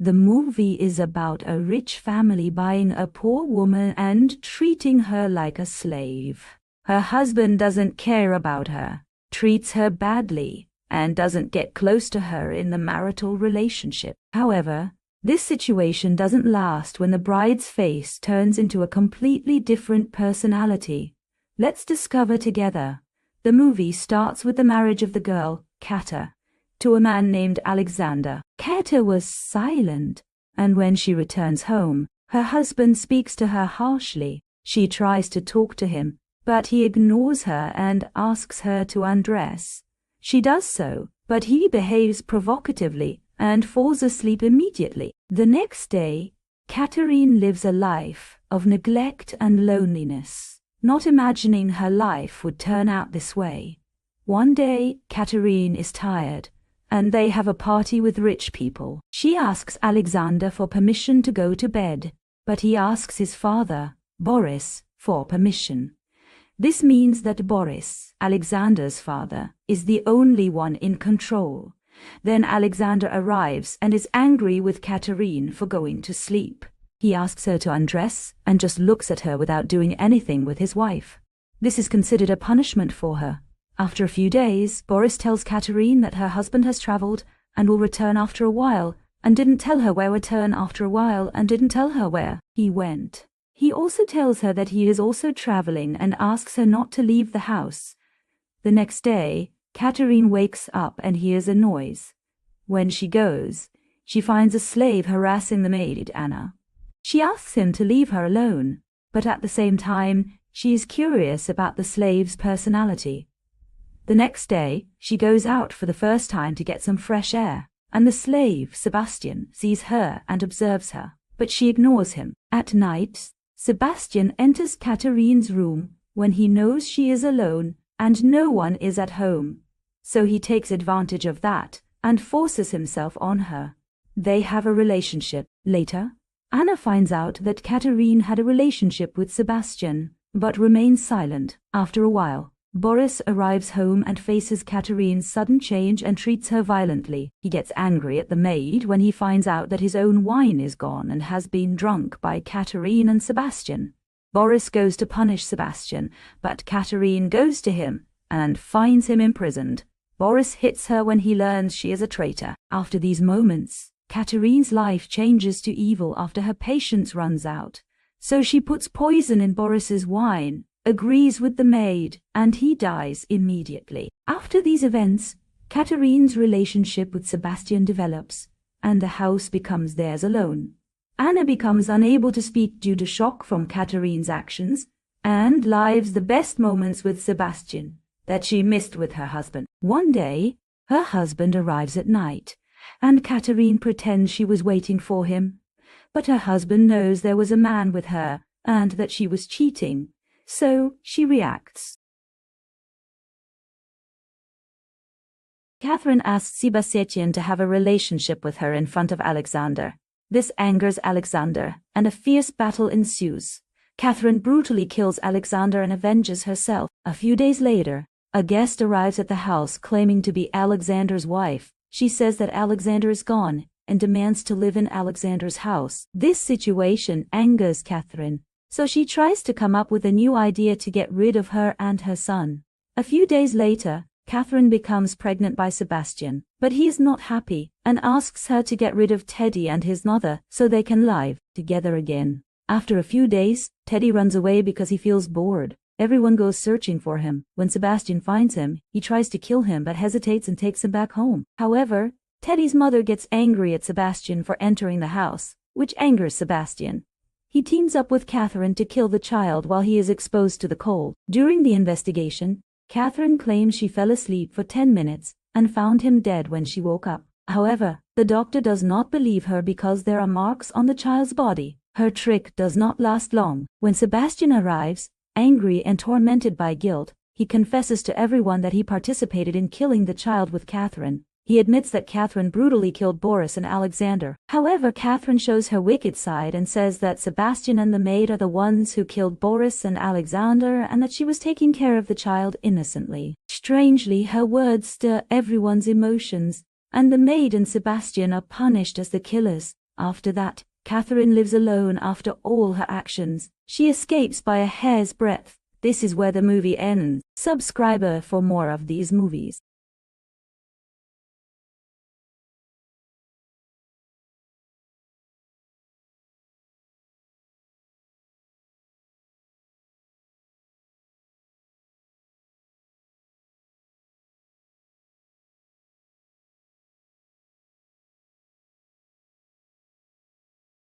The movie is about a rich family buying a poor woman and treating her like a slave. Her husband doesn't care about her, treats her badly, and doesn't get close to her in the marital relationship. However, this situation doesn't last when the bride's face turns into a completely different personality. Let's discover together. The movie starts with the marriage of the girl, Kata, to a man named Alexander. Kata was silent, and when she returns home, her husband speaks to her harshly. She tries to talk to him, but he ignores her and asks her to undress. She does so, but he behaves provocatively and falls asleep immediately. The next day, Katerine lives a life of neglect and loneliness, not imagining her life would turn out this way. One day, Katerine is tired, and they have a party with rich people. She asks Alexander for permission to go to bed, but he asks his father, Boris, for permission. This means that Boris, Alexander's father, is the only one in control. Then Alexander arrives and is angry with Katerine for going to sleep. He asks her to undress and just looks at her without doing anything with his wife. This is considered a punishment for her. After a few days, Boris tells Katerine that her husband has traveled and will return after a while, and didn't tell her where he went. He also tells her that he is also traveling and asks her not to leave the house. The next day, Katerine wakes up and hears a noise. When she goes, she finds a slave harassing the maid, Anna. She asks him to leave her alone, but at the same time, she is curious about the slave's personality. The next day, she goes out for the first time to get some fresh air, and the slave, Sebastian, sees her and observes her, but she ignores him. At night, Sebastian enters Katerine's room when he knows she is alone and no one is at home, so he takes advantage of that and forces himself on her. They have a relationship. Later, Anna finds out that Katerine had a relationship with Sebastian, but remains silent. After a while, Boris arrives home and faces Katerine's sudden change and treats her violently. He gets angry at the maid when he finds out that his own wine is gone and has been drunk by Katerine and Sebastian. Boris goes to punish Sebastian, but Katerine goes to him and finds him imprisoned. Boris hits her when he learns she is a traitor. After these moments, Katerine's life changes to evil after her patience runs out. So she puts poison in Boris's wine, agrees with the maid, and he dies immediately. After these events, Katerine's relationship with Sebastian develops, and the house becomes theirs alone. Anna becomes unable to speak due to shock from Katerine's actions, and lives the best moments with Sebastian that she missed with her husband. One day, her husband arrives at night, and Katerine pretends she was waiting for him. But her husband knows there was a man with her, and that she was cheating. So she reacts. Catherine asks Sebastian to have a relationship with her in front of Alexander. This angers Alexander, and a fierce battle ensues. Catherine brutally kills Alexander and avenges herself. A few days later, a guest arrives at the house claiming to be Alexander's wife. She says that Alexander is gone and demands to live in Alexander's house. This situation angers Catherine, so she tries to come up with a new idea to get rid of her and her son. A few days later, Catherine becomes pregnant by Sebastian, but he is not happy and asks her to get rid of Teddy and his mother so they can live together again. After a few days, Teddy runs away because he feels bored. Everyone goes searching for him. When Sebastian finds him, he tries to kill him but hesitates and takes him back home. However, Teddy's mother gets angry at Sebastian for entering the house, which angers Sebastian. He teams up with Catherine to kill the child while he is exposed to the cold. During the investigation, Catherine claims she fell asleep for 10 minutes and found him dead when she woke up. However, the doctor does not believe her because there are marks on the child's body. Her trick does not last long. When Sebastian arrives, angry and tormented by guilt, he confesses to everyone that he participated in killing the child with Catherine. He admits that Catherine brutally killed Boris and Alexander. However, Catherine shows her wicked side and says that Sebastian and the maid are the ones who killed Boris and Alexander and that she was taking care of the child innocently. Strangely, her words stir everyone's emotions, and the maid and Sebastian are punished as the killers. After that, Catherine lives alone after all her actions. She escapes by a hair's breadth. This is where the movie ends. Subscribe for more of these movies.